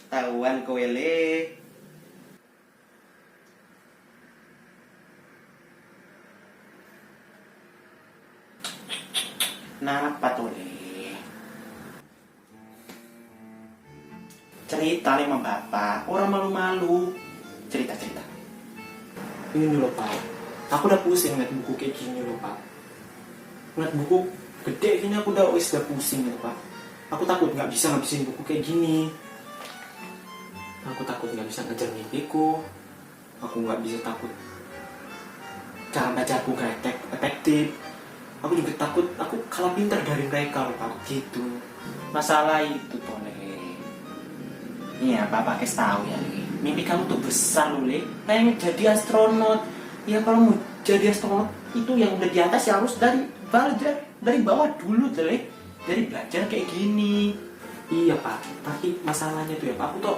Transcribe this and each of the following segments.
Tahuan kowe le. Napa tuh le? Cerita nih sama bapak, orang malu-malu. Cerita. Ini loh Pak, aku udah pusing ngeliat buku kayak gini loh Pak. Ngeliat buku gede gini aku udah pusing gitu Pak. Aku takut nggak bisa ngabisin buku kayak gini. Aku takut nggak bisa ngejar mimpiku. Aku nggak bisa takut cara bacaku nggak efektif. Aku juga takut aku kalah pintar dari mereka loh Pak, gitu. Masalah itu tuh le. Iya, bapak kasih tahu ya le. Mimpi kamu tuh besar loh le. Pengen jadi astronot. Ya kalau mau jadi astronot itu yang udah di atas ya harus dari bawah dulu tuh le. Dari belajar kayak gini. Iya Pak, tapi masalahnya tuh ya Pak, aku tuh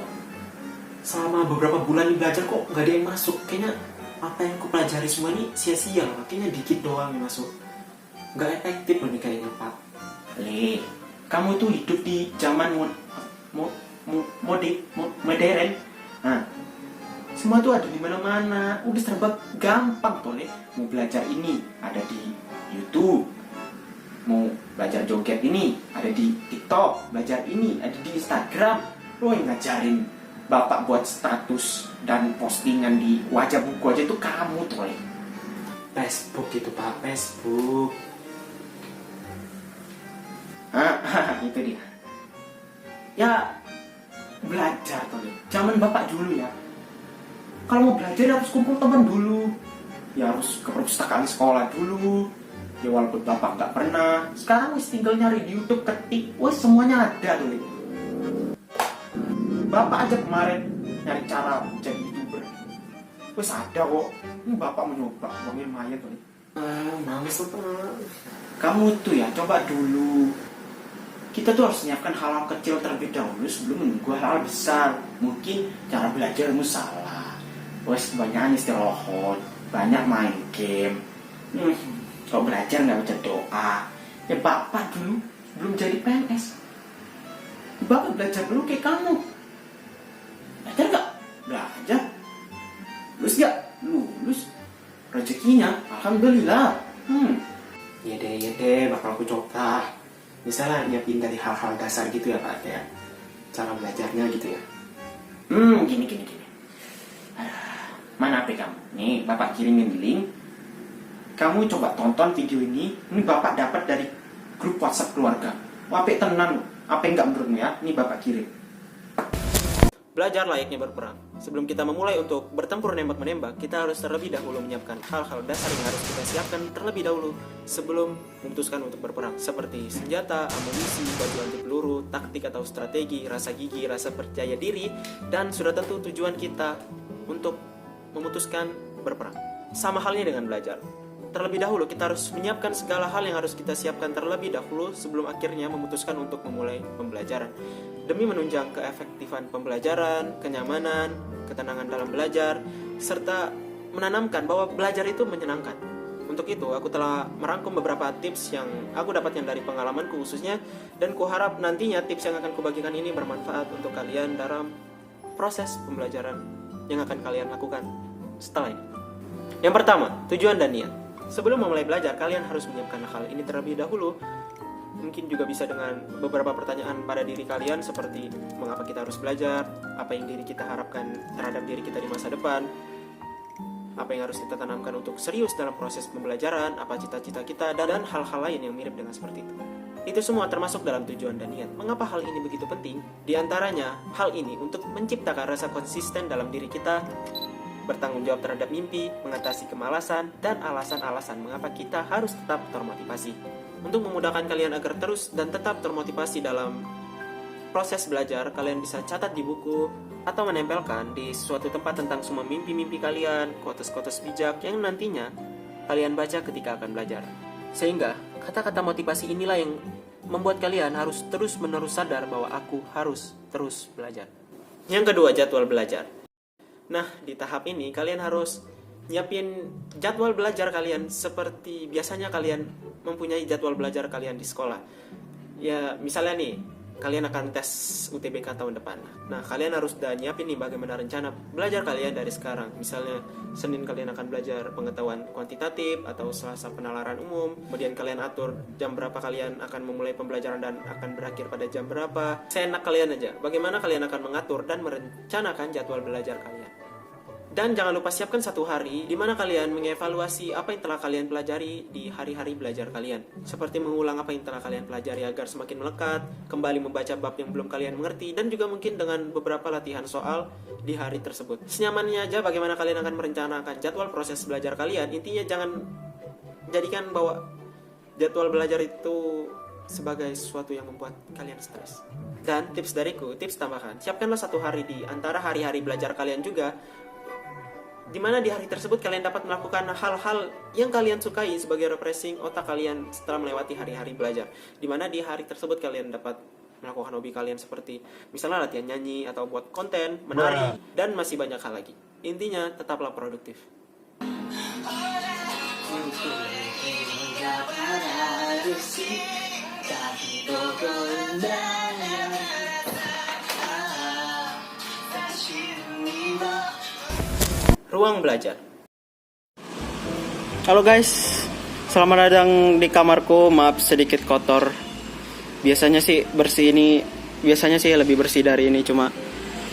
selama beberapa bulan ini belajar kok nggak ada yang masuk. Kayaknya apa yang aku pelajari semua ini sia-sia loh. Kayaknya dikit doang yang masuk. Nggak efektif loh nih kayaknya Pak. Le, kamu tuh hidup di zaman modern. Nah, semua tuh ada di mana-mana. Udah serba gampang tuh le. Mau belajar ini ada di YouTube. Mau belajar joget ini ada di TikTok. Belajar ini ada di Instagram. Lo yang ngajarin bapak buat status dan postingan di wajah buku aja itu kamu tuh le. Facebook gitu Pak, Facebook. Itu dia. Ya belajar tuh le. Zaman bapak dulu ya. Kalau mau belajar harus kumpul teman dulu. Ya harus ke perpustakaan sekolah dulu. Ya walaupun bapak nggak pernah. Sekarang wis tinggal nyari di YouTube, ketik, wis semuanya ada tuh le. Bapak aja kemarin nyari cara jadi YouTuber. Wis ada kok. Ini bapak mencoba uangnya lumayan tuh le. Males tuh Pak. Kamu tuh ya coba dulu. Kita tuh harus menyiapkan hal-hal kecil terlebih dahulu sebelum menunggu hal besar. Mungkin cara belajarmu salah. Wes kebanyakan istirahat, banyak main game. Kalau belajar nggak baca doa. Ya bapak dulu belum jadi PNS. Bapak belajar dulu kayak kamu. Belajar nggak? Belajar. Lulus nggak? Lulus. Rezekinya, alhamdulillah. Ya deh, bakal aku coba. Misalnya nyiapin dari hal-hal dasar gitu ya Pak, kayak cara belajarnya gitu ya. Gini. Mana HP kamu? Nih, bapak kirimin link. Kamu coba tonton video ini. Ini bapak dapat dari grup WhatsApp keluarga. HP tenang, HP nggak menurutmu ya? Ini bapak kirim. Belajar layaknya berperang. Sebelum kita memulai untuk bertempur nembak-menembak, kita harus terlebih dahulu menyiapkan hal-hal dasar yang harus kita siapkan terlebih dahulu sebelum memutuskan untuk berperang, seperti senjata, amunisi, baju anti peluru, taktik atau strategi, rasa gigi, rasa percaya diri, dan sudah tentu tujuan kita untuk memutuskan berperang. Sama halnya dengan belajar. Terlebih dahulu kita harus menyiapkan segala hal yang harus kita siapkan terlebih dahulu sebelum akhirnya memutuskan untuk memulai pembelajaran. Demi menunjang keefektifan pembelajaran, kenyamanan, ketenangan dalam belajar, serta menanamkan bahwa belajar itu menyenangkan. Untuk itu, aku telah merangkum beberapa tips yang aku dapatkan dari pengalamanku khususnya, dan kuharap nantinya tips yang akan kubagikan ini bermanfaat untuk kalian dalam proses pembelajaran yang akan kalian lakukan setelah ini. Yang pertama, tujuan dan niat. Sebelum memulai belajar, kalian harus menyiapkan hal ini terlebih dahulu. Mungkin juga bisa dengan beberapa pertanyaan pada diri kalian seperti mengapa kita harus belajar, apa yang diri kita harapkan terhadap diri kita di masa depan, apa yang harus kita tanamkan untuk serius dalam proses pembelajaran, apa cita-cita kita, dan hal-hal lain yang mirip dengan seperti itu. Itu semua termasuk dalam tujuan dan niat. Mengapa hal ini begitu penting? Di antaranya, hal ini untuk menciptakan rasa konsisten dalam diri kita, bertanggung jawab terhadap mimpi, mengatasi kemalasan, dan alasan-alasan mengapa kita harus tetap termotivasi. Untuk memudahkan kalian agar terus dan tetap termotivasi dalam proses belajar, kalian bisa catat di buku atau menempelkan di suatu tempat tentang semua mimpi-mimpi kalian, quotes-quotes bijak yang nantinya kalian baca ketika akan belajar. Sehingga kata-kata motivasi inilah yang membuat kalian harus terus-menerus sadar bahwa aku harus terus belajar. Yang kedua, jadwal belajar. Nah, di tahap ini kalian harus nyiapin jadwal belajar kalian seperti biasanya kalian mempunyai jadwal belajar kalian di sekolah. Ya, misalnya nih, kalian akan tes UTBK tahun depan. Nah, kalian harus udah nyiapin nih bagaimana rencana belajar kalian dari sekarang. Misalnya, Senin kalian akan belajar pengetahuan kuantitatif atau Selasa penalaran umum. Kemudian kalian atur jam berapa kalian akan memulai pembelajaran dan akan berakhir pada jam berapa. Seenak kalian aja. Bagaimana kalian akan mengatur dan merencanakan jadwal belajar kalian. Dan jangan lupa siapkan satu hari di mana kalian mengevaluasi apa yang telah kalian pelajari di hari-hari belajar kalian. Seperti mengulang apa yang telah kalian pelajari agar semakin melekat, kembali membaca bab yang belum kalian mengerti, dan juga mungkin dengan beberapa latihan soal di hari tersebut. Senyamannya aja bagaimana kalian akan merencanakan jadwal proses belajar kalian. Intinya jangan jadikan bahwa jadwal belajar itu sebagai sesuatu yang membuat kalian stres. Dan tips dariku, tips tambahan, siapkanlah satu hari di antara hari-hari belajar kalian juga, di mana di hari tersebut kalian dapat melakukan hal-hal yang kalian sukai sebagai refreshing otak kalian setelah melewati hari-hari belajar. Di mana di hari tersebut kalian dapat melakukan hobi kalian seperti misalnya latihan nyanyi atau buat konten, menari, dan masih banyak hal lagi. Intinya tetaplah produktif. Ruang belajar. Halo guys, selamat datang di kamarku. Maaf sedikit kotor. Biasanya sih lebih bersih dari ini, cuma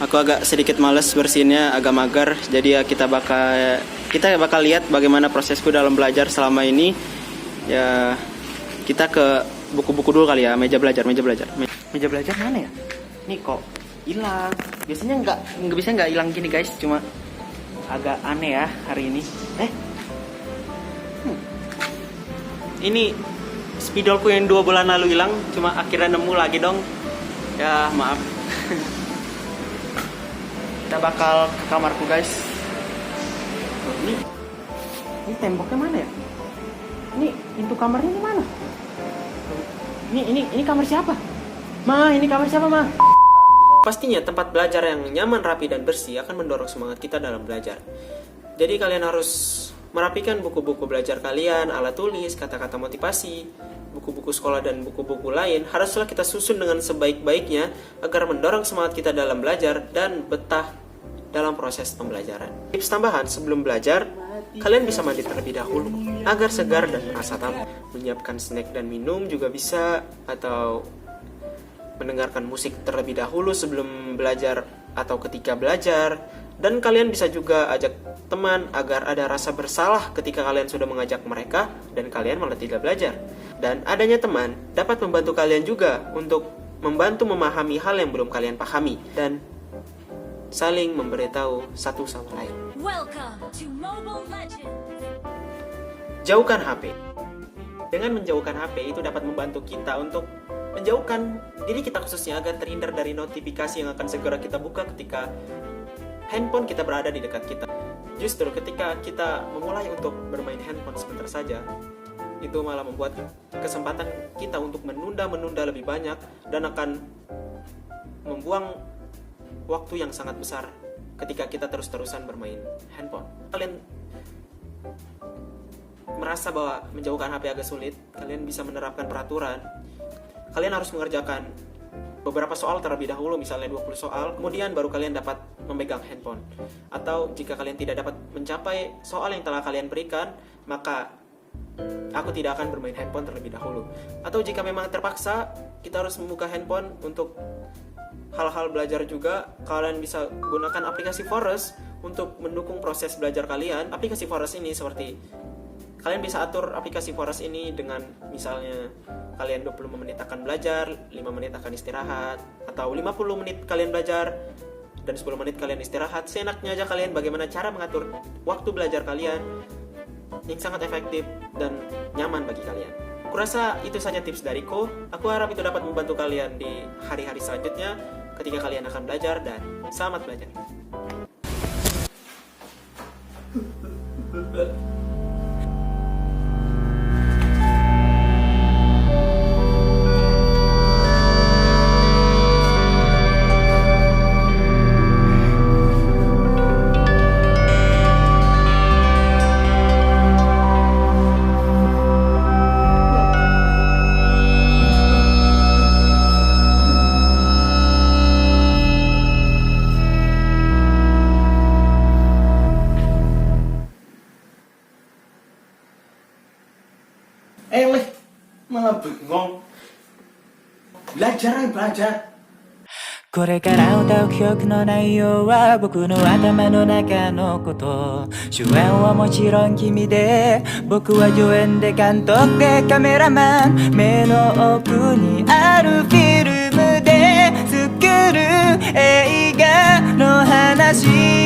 aku agak sedikit males bersihinnya, agak mager. Jadi ya kita bakal lihat bagaimana prosesku dalam belajar selama ini. Ya kita ke buku-buku dulu kali ya, meja belajar mana ya? Nih kok hilang. Biasanya nggak hilang gini guys, cuma agak aneh ya hari ini. Ini spidolku yang 2 bulan lalu hilang, cuma akhirnya nemu lagi dong. Ya maaf. Kita bakal ke kamarku guys. Ini temboknya mana ya? Ini pintu kamarnya di mana? Ini kamar siapa? Ini kamar siapa, Ma? Pastinya tempat belajar yang nyaman, rapi, dan bersih akan mendorong semangat kita dalam belajar. Jadi kalian harus merapikan buku-buku belajar kalian, alat tulis, kata-kata motivasi, buku-buku sekolah, dan buku-buku lain. Haruslah kita susun dengan sebaik-baiknya agar mendorong semangat kita dalam belajar dan betah dalam proses pembelajaran. Tips tambahan sebelum belajar, kalian bisa mandi terlebih dahulu agar segar dan merasa tamat. Menyiapkan snack dan minum juga bisa, atau mendengarkan musik terlebih dahulu sebelum belajar atau ketika belajar. Dan kalian bisa juga ajak teman agar ada rasa bersalah ketika kalian sudah mengajak mereka dan kalian malah tidak belajar. Dan adanya teman dapat membantu kalian juga untuk membantu memahami hal yang belum kalian pahami dan saling memberitahu satu sama lain. Welcome to Mobile Legends. Jauhkan HP. Dengan menjauhkan HP itu dapat membantu kita untuk menjauhkan diri kita khususnya agar terhindar dari notifikasi yang akan segera kita buka ketika handphone kita berada di dekat kita. Justru ketika kita memulai untuk bermain handphone sebentar saja, itu malah membuat kesempatan kita untuk menunda lebih banyak dan akan membuang waktu yang sangat besar ketika kita terus-terusan bermain handphone. Kalian merasa bahwa menjauhkan HP agak sulit, kalian bisa menerapkan peraturan. Kalian harus mengerjakan beberapa soal terlebih dahulu, misalnya 20 soal, kemudian baru kalian dapat memegang handphone. Atau jika kalian tidak dapat mencapai soal yang telah kalian berikan, maka aku tidak akan bermain handphone terlebih dahulu. Atau jika memang terpaksa kita harus membuka handphone untuk hal-hal belajar juga, kalian bisa gunakan aplikasi Forest untuk mendukung proses belajar kalian. Aplikasi Forest ini seperti kalian bisa atur aplikasi Forest ini dengan misalnya kalian 25 menit akan belajar, 5 menit akan istirahat, atau 50 menit kalian belajar dan 10 menit kalian istirahat. Seenaknya aja kalian bagaimana cara mengatur waktu belajar kalian yang sangat efektif dan nyaman bagi kalian. Kurasa itu saja tips dariku. Aku harap itu dapat membantu kalian di hari-hari selanjutnya ketika kalian akan belajar, dan selamat belajar. Leh, malah bengong. Belajar aja, belajar. これから歌う曲の内容は僕の頭の中のこと主演はもちろん君で僕は助演で監督でカメラマン目の奥にあるフィルムで作る映画の話